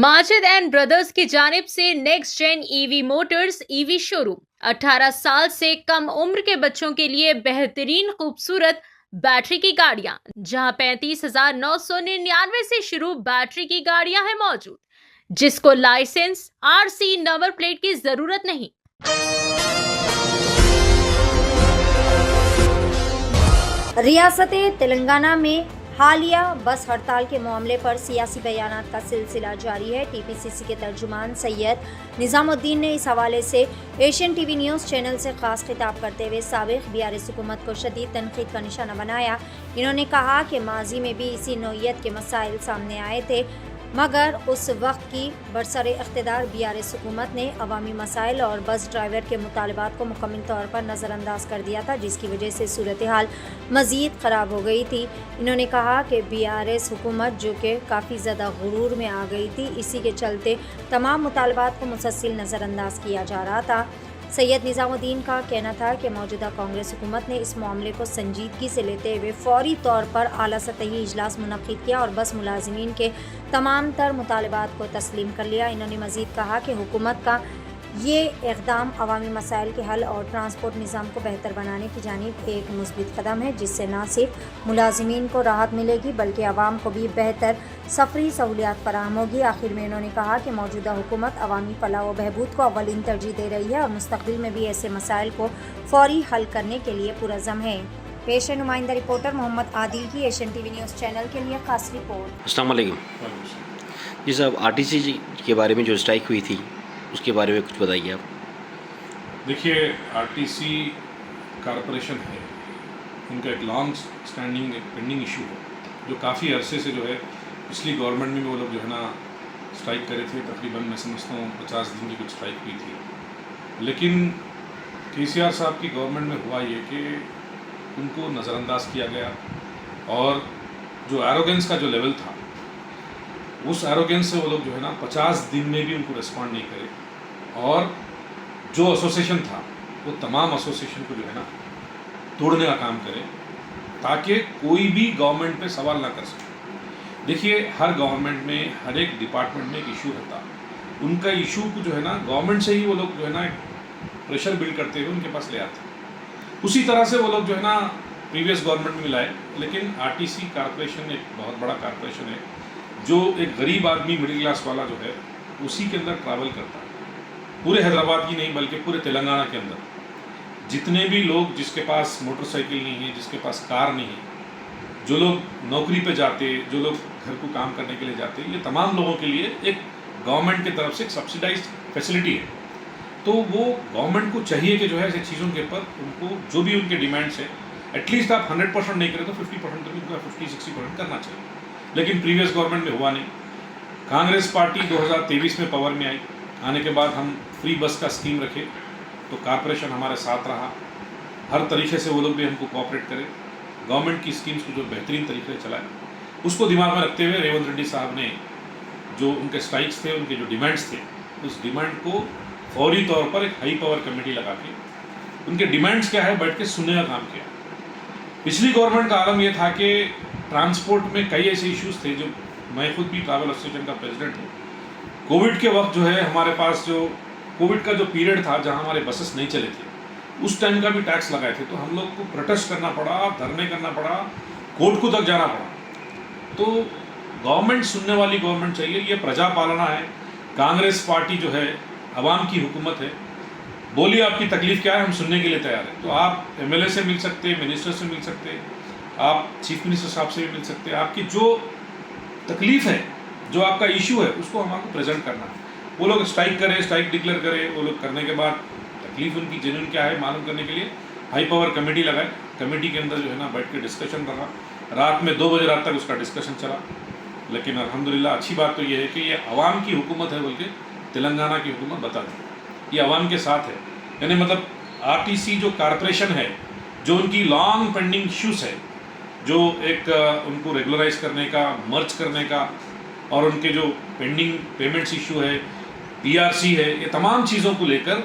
Majid and brothers की जानिब से next gen EV motors EV showroom 18 साल से कम उम्र के बच्चों के लिए बेहतरीन खूबसूरत बैटरी की गाड़ियां, जहां 35,999 से शुरू बैटरी की गाड़ियां हैं मौजूद, जिसको लाइसेंस आरसी नंबर प्लेट की जरूरत नहीं। रियासत तेलंगाना में हालिया बस हड़ताल के मामले पर सियासी बयानात का सिलसिला जारी है। टीपीसीसी के तर्जुमान सैयद निजामुद्दीन ने इस हवाले से एशियन टीवी न्यूज़ चैनल से खास खिताब करते हुए साबिक बीआरएस हुकूमत को शदीद तनकीद का निशाना बनाया। इन्होंने कहा कि माजी में भी इसी नौइयत के मसाइल सामने आए थे, मगर उस वक्त की बरसर इख्तिदार बीआरएस हुकूमत ने अवामी मसाइल और बस ड्राइवर के मुतालबात को मुकम्मल तौर पर नज़रअंदाज कर दिया था, जिसकी वजह से सूरत हाल मज़ीद ख़राब हो गई थी। इन्होंने कहा कि बीआरएस हुकूमत जो कि काफ़ी ज़्यादा गुरूर में आ गई थी, इसी के चलते तमाम मुतालबात को मुसलसल नज़रअंदाज किया जा रहा था। सैयद निज़ामुद्दीन का कहना था कि मौजूदा कांग्रेस हुकूमत ने इस मामले को संजीदगी से लेते हुए फौरी तौर पर आला सतही इजलास मुनक्किद किया और बस मुलाजिमीन के तमाम तर मुतालबात को तस्लीम कर लिया। इन्होंने मज़ीद कहा कि हुकूमत का ये इक़दाम अवामी मसाइल के हल और ट्रांसपोर्ट निज़ाम को बेहतर बनाने की जानिब एक मुस्बित कदम है, जिससे न सिर्फ मुलाजिमीन को राहत मिलेगी बल्कि आवाम को भी बेहतर सफरी सहूलियात फराहम होगी। आखिर में उन्होंने कहा कि मौजूदा हुकूमत अवामी फलाह व बहबूद को अव्वलीन तरजीह दे रही है और मुस्तक़बिल में भी ऐसे मसाइल को फौरी हल करने के लिए पुरज़म है। पेश है नुमाइंदा रिपोर्टर मोहम्मद आदिल की एशियन टीवी न्यूज़ चैनल के लिए खास रिपोर्ट। अस्सलाम वालेकुम जी साहब, आरटीसी के बारे में जो स्ट्राइक हुई थी उसके बारे में कुछ बताइए आप। देखिए, आरटीसी कॉरपोरेशन है, उनका एक लॉन्ग स्टैंडिंग एक पेंडिंग इशू है जो काफ़ी अरसे से जो है पिछली गवर्नमेंट में वो लोग जो है ना स्ट्राइक करे थे। तकरीबन मैं समझता हूँ 50 दिन की कुछ स्ट्राइक हुई थी, लेकिन केसीआर साहब की गवर्नमेंट में हुआ ये कि उनको नज़रअंदाज किया गया और जो एरोगेंस का जो लेवल था उस एरोगेंस से वो लोग जो है ना 50 दिन में भी उनको रिस्पॉन्ड नहीं करे और जो एसोसिएशन था वो तमाम एसोसिएशन को जो है ना तोड़ने का काम करे ताकि कोई भी गवर्नमेंट पे सवाल ना कर सके। देखिए, हर गवर्नमेंट में हर एक डिपार्टमेंट में एक इशू रहता, उनका इशू को जो है ना गवर्नमेंट से ही वो लोग जो है ना प्रेशर बिल्ड करते हुए उनके पास ले आते। उसी तरह से वो लोग जो है ना प्रीवियस गवर्नमेंट में लाए, लेकिन आरटीसी कॉरपोरेशन एक बहुत बड़ा कॉरपोरेशन है जो एक गरीब आदमी मिडिल क्लास वाला जो है उसी के अंदर ट्रैवल करता है। पूरे हैदराबाद की नहीं बल्कि पूरे तेलंगाना के अंदर जितने भी लोग जिसके पास मोटरसाइकिल नहीं है, जिसके पास कार नहीं है, जो लोग नौकरी पे जाते, जो लोग घर को काम करने के लिए जाते, ये तमाम लोगों के लिए एक गवर्नमेंट की तरफ से एक सब्सिडाइज्ड फैसिलिटी है। तो वो गवर्नमेंट को चाहिए कि जो है ऐसी चीज़ों के ऊपर उनको जो भी उनके डिमांड्स है एटलीस्ट आप 100% नहीं करें तो 50% तो उनका 50-60% करना चाहिए। लेकिन प्रीवियस गवर्नमेंट में हुआ नहीं। कांग्रेस पार्टी 2023 में पावर में आई, आने के बाद हम फ्री बस का स्कीम रखे तो कॉरपोरेशन हमारे साथ रहा, हर तरीके से वो लोग भी हमको कोऑपरेट करे, गवर्नमेंट की स्कीम्स को जो बेहतरीन तरीके से चलाए। उसको दिमाग में रखते हुए रेवंत रेड्डी साहब ने जो उनके स्ट्राइक्स थे, उनके जो डिमांड्स थे, उस डिमांड को फौरी तौर पर एक हाई पावर कमेटी लगा के उनके डिमांड्स क्या है बैठ के सुनने का काम किया। पिछली गवर्नमेंट का आलम यह था कि ट्रांसपोर्ट में कई ऐसे इश्यूज थे, जो मैं खुद भी ट्रैवल एसोसिएशन का प्रेसिडेंट हूँ। कोविड के वक्त जो है हमारे पास जो कोविड का जो पीरियड था जहाँ हमारे बसेस नहीं चले थे, उस टाइम का भी टैक्स लगाए थे, तो हम लोग को प्रोटेस्ट करना पड़ा, धरने करना पड़ा, कोर्ट को तक जाना पड़ा। तो गवर्नमेंट सुनने वाली गवर्नमेंट चाहिए, ये प्रजा पालना है। कांग्रेस पार्टी जो है अवाम की हुकूमत है, बोलिए आपकी तकलीफ क्या है, हम सुनने के लिए तैयार हैं। तो आप एमएलए से मिल सकते हैं, मिनिस्टर से मिल सकते हैं, आप चीफ मिनिस्टर साहब से भी मिल सकते हैं। आपकी जो तकलीफ है, जो आपका इशू है, उसको हम आपको प्रेजेंट करना है। वो लोग स्ट्राइक करें, स्ट्राइक डिक्लेयर करें, वो लोग करने के बाद तकलीफ उनकी जेन्युइन क्या है मालूम करने के लिए हाई पावर कमेटी लगाए। कमेटी के अंदर जो है ना बैठ के डिस्कशन रहा, रात में 2 बजे रात तक उसका डिस्कशन चला। लेकिन अल्हम्दुलिल्लाह अच्छी बात तो ये है कि ये अवाम की हुकूमत है, बल्कि तेलंगाना की हुकूमत बता दी ये अवाम के साथ है। यानी मतलब आरटीसी जो कॉरपोरेशन है, जो उनकी लॉन्ग पेंडिंग इश्यूज़ है, जो एक उनको रेगुलराइज करने का, मर्ज करने का, और उनके जो पेंडिंग पेमेंट्स इशू है, पीआरसी है, ये तमाम चीज़ों को लेकर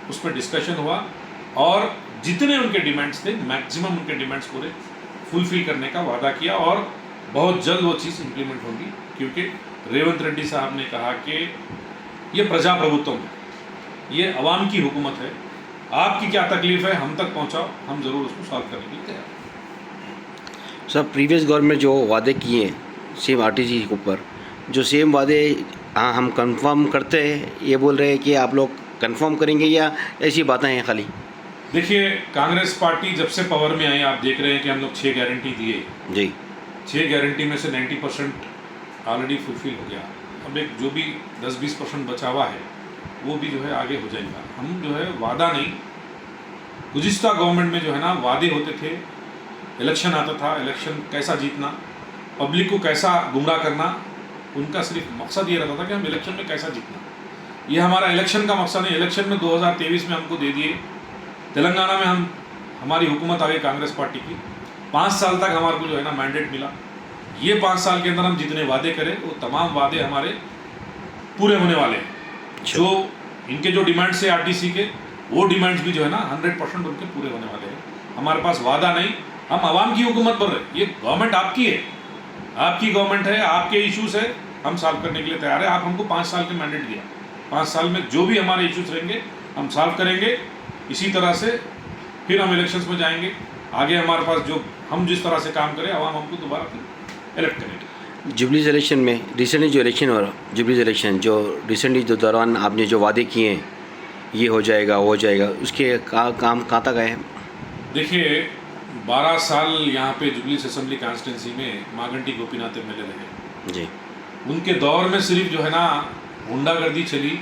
उस पर डिस्कशन हुआ और जितने उनके डिमांड्स थे मैक्सिमम उनके डिमांड्स पूरे फुलफिल करने का वादा किया और बहुत जल्द वो चीज़ इम्प्लीमेंट होगी, क्योंकि रेवंत रेड्डी साहब ने कहा कि ये प्रजाप्रभुत्व है, ये अवाम की हुकूमत है, आपकी क्या तकलीफ है हम तक पहुंचाओ, हम ज़रूर उसको सॉल्व करने के लिए तैयार हैं। सर प्रीवियस गवर्नमेंट जो वादे किए हैं सेम आरटीसी के ऊपर, जो सेम वादे हाँ हम कंफर्म करते हैं, ये बोल रहे हैं कि आप लोग कंफर्म करेंगे या ऐसी बातें हैं खाली? देखिए, कांग्रेस पार्टी जब से पावर में आई आप देख रहे हैं कि हम लोग 6 गारंटी दिए जी। 6 गारंटी में से 90% ऑलरेडी फुलफिल हो गया। अब एक जो भी 10-20% बचा हुआ है वो भी जो है आगे हो जाएगा। हम जो है वादा नहीं, गुज़िश्ता गवर्नमेंट में जो है ना वादे होते थे, इलेक्शन आता था, इलेक्शन कैसा जीतना, पब्लिक को कैसा गुमराह करना, उनका सिर्फ मकसद ये रहता था कि हम इलेक्शन में कैसा जीतना। ये हमारा इलेक्शन का मकसद नहीं। इलेक्शन में 2023 में हमको दे दिए, तेलंगाना में हमारी हुकूमत आ गई कांग्रेस पार्टी की, 5 साल तक हमारे को जो है ना मैंडेट मिला। ये 5 साल के अंदर हम जितने वादे करें वो तमाम वादे हमारे पूरे होने वाले हैं। जो इनके जो डिमांड्स है आरटीसी के, वो डिमांड्स भी जो है ना 100% उनके पूरे होने वाले हैं। हमारे पास वादा नहीं, हम आवाम की हुकूमत पर रहे। ये गवर्नमेंट आपकी है, आपकी गवर्नमेंट है, आपके इश्यूज है, हम सॉल्व करने के लिए तैयार है। आप हमको 5 साल के मैंडेट दिया, 5 साल में जो भी हमारे इश्यूज रहेंगे हम सॉल्व करेंगे। इसी तरह से फिर हम इलेक्शंस में जाएंगे। आगे हमारे पास जो हम जिस तरह से काम करें, आवाम हमको दोबारा फिर इलेक्ट करेंगे। जुबलीज इलेक्शन में रिसेंटली जो इलेक्शन हो रहा, जुबलीज इलेक्शन जो रिसेंटली जो दौरान आपने जो वादे किए हैं, ये हो जाएगा वो हो जाएगा, उसके काम कहाँ तक आए हैं? देखिए, 12 साल यहाँ पे जुबलीज असेंबली कॉन्स्टिट्यूंसी में मागंटी गोपीनाथ एमएलए रहे जी। उनके दौर में सिर्फ जो है ना गुंडागर्दी चली,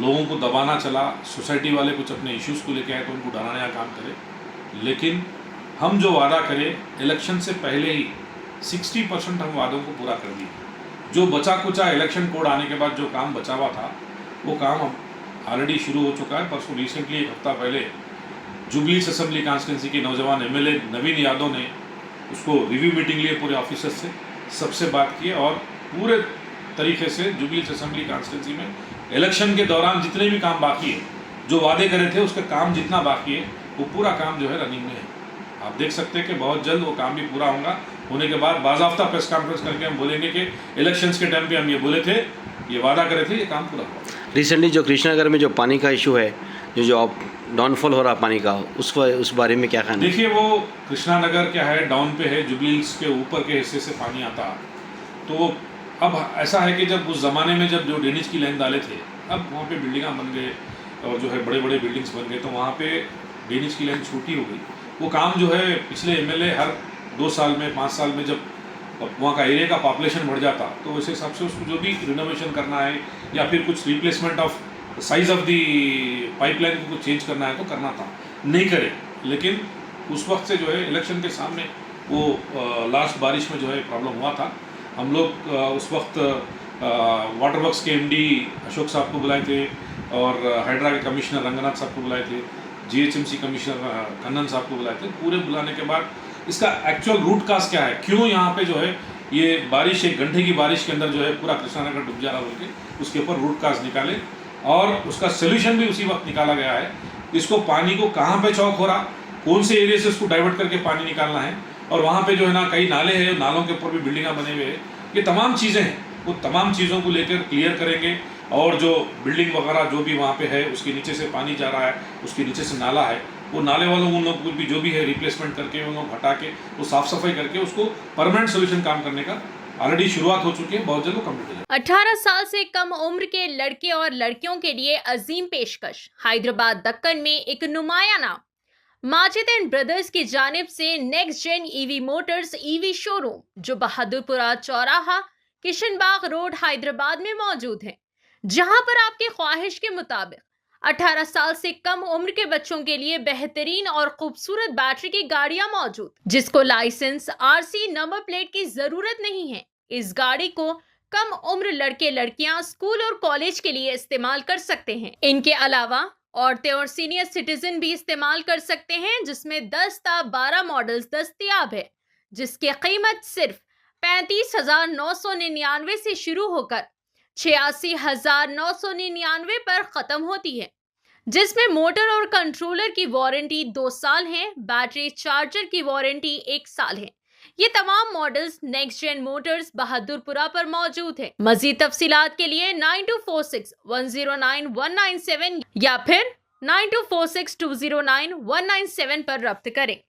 लोगों को दबाना चला, सोसाइटी वाले कुछ अपने इश्यूज़ को लेकर आए तो उनको डराने का काम करे। लेकिन हम जो वादा करें इलेक्शन से पहले ही 60% हम वादों को पूरा कर दिए। जो बचा कुचा इलेक्शन कोड आने के बाद जो काम बचा हुआ था वो काम ऑलरेडी शुरू हो चुका है। परसों रिसेंटली 1 हफ्ता पहले जुबलीज असेंबली कॉन्स्टिट्यूंसी के नौजवान एमएलए नवीन यादव ने उसको रिव्यू मीटिंग लिए, पूरे ऑफिसर्स से सबसे बात की और पूरे तरीके से जुबलीज असेंबली कॉन्स्टिट्यूंसी में इलेक्शन के दौरान जितने भी काम बाकी है, जो वादे करे थे उसका काम जितना बाकी है वो पूरा काम जो है रनिंग में है। आप देख सकते हैं कि बहुत जल्द वो काम भी पूरा होगा। होने के बाद बाज़ाफ्ता प्रेस कॉन्फ्रेंस करके हम बोलेंगे कि इलेक्शंस के टाइम पे हम ये बोले थे, ये वादा करे थे, ये काम पूरा हुआ। रिसेंटली जो कृष्णानगर में जो पानी का इशू है, जो डाउनफॉल हो रहा पानी का, उस बारे में क्या कहना है? देखिए, वो कृष्णानगर क्या है, डाउन पे है, जुबलीज के ऊपर के हिस्से से पानी आता। तो अब ऐसा है कि जब उस ज़माने में जब जो ड्रेनेज की लाइन डाले थे, अब वहाँ पे बिल्डिंगा बन गए और जो है बड़े बड़े बिल्डिंग्स बन गए, तो वहाँ पे ड्रेनेज की लाइन छोटी हो गई। वो काम जो है पिछले एमएलए हर 2 साल में 5 साल में जब वहाँ का एरिया का पॉपुलेशन बढ़ जाता तो उस हिसाब से उसको जो भी रिनोवेशन करना है या फिर कुछ replacement of size of the pipeline को कुछ चेंज करना है तो करना था, नहीं करे। लेकिन उस वक्त से जो है इलेक्शन के सामने वो लास्ट बारिश में जो है प्रॉब्लम हुआ था। हम लोग उस वक्त वाटर वर्क्स के एमडी अशोक साहब को बुलाए थे और हाइड्रा के कमिश्नर रंगनाथ साहब को बुलाए थे, जीएचएमसी कमिश्नर कन्नन साहब को बुलाए थे। पूरे बुलाने के बाद इसका एक्चुअल रूट काज क्या है, क्यों यहाँ पे जो है ये बारिश, 1 घंटे की बारिश के अंदर जो है पूरा कृष्णानगर डूब जा रहा बोल के उसके ऊपर रूट काज निकाले और उसका सोल्यूशन भी उसी वक्त निकाला गया है। इसको पानी को कहाँ पे चौक हो रहा, कौन से एरिया से उसको डाइवर्ट करके पानी निकालना है और वहाँ पे जो है ना कई नाले हैं, नालों के ऊपर भी बिल्डिंगा बने हुए हैं। ये तमाम चीज़ें हैं, वो तमाम चीज़ों को लेकर क्लियर करेंगे और जो बिल्डिंग वगैरह जो भी वहाँ पे है उसके नीचे से पानी जा रहा है, उसके नीचे से नाला है, वो नाले वालों उन लोग को भी जो भी है रिप्लेसमेंट करके उन लोग हटा के वो साफ सफाई करके उसको परमानेंट सोल्यूशन काम करने का ऑलरेडी शुरुआत हो चुकी है। बहुत जल्द वो कंप्लीट हो जाएगा। 18 साल से कम उम्र के लड़के और लड़कियों के लिए अजीम पेशकश। हैदराबाद दक्कन में एक नुमाया नाम माजिद एंड ब्रदर्स की जानिब से next gen EV motors EV showroom जो बहादुरपुरा चौराहा किशनबाग रोड हैदराबाद में मौजूद है, जहां पर आपके ख्वाहिश के मुताबिक 18 साल से कम उम्र के बच्चों के लिए बेहतरीन और खूबसूरत बैटरी की गाड़ियां मौजूद, जिसको लाइसेंस आरसी नंबर प्लेट की जरूरत नहीं है। इस गाड़ी को कम उम्र लड़के लड़कियां स्कूल और कॉलेज के लिए इस्तेमाल कर सकते हैं। इनके अलावा औरतें और सीनियर सिटीजन भी इस्तेमाल कर सकते हैं, जिसमें 10 ता 12 मॉडल्स दस्तयाब है, जिसकी कीमत सिर्फ 35,999 से शुरू होकर 86,999 पर खत्म होती है, जिसमें मोटर और कंट्रोलर की वारंटी 2 साल है, बैटरी चार्जर की वारंटी 1 साल है। ये तमाम models next gen motors Bahadurpura पर मौजूद है। मजीद तफसीलात के लिए 9246109197 या फिर 9246209197 पर रब्त करें।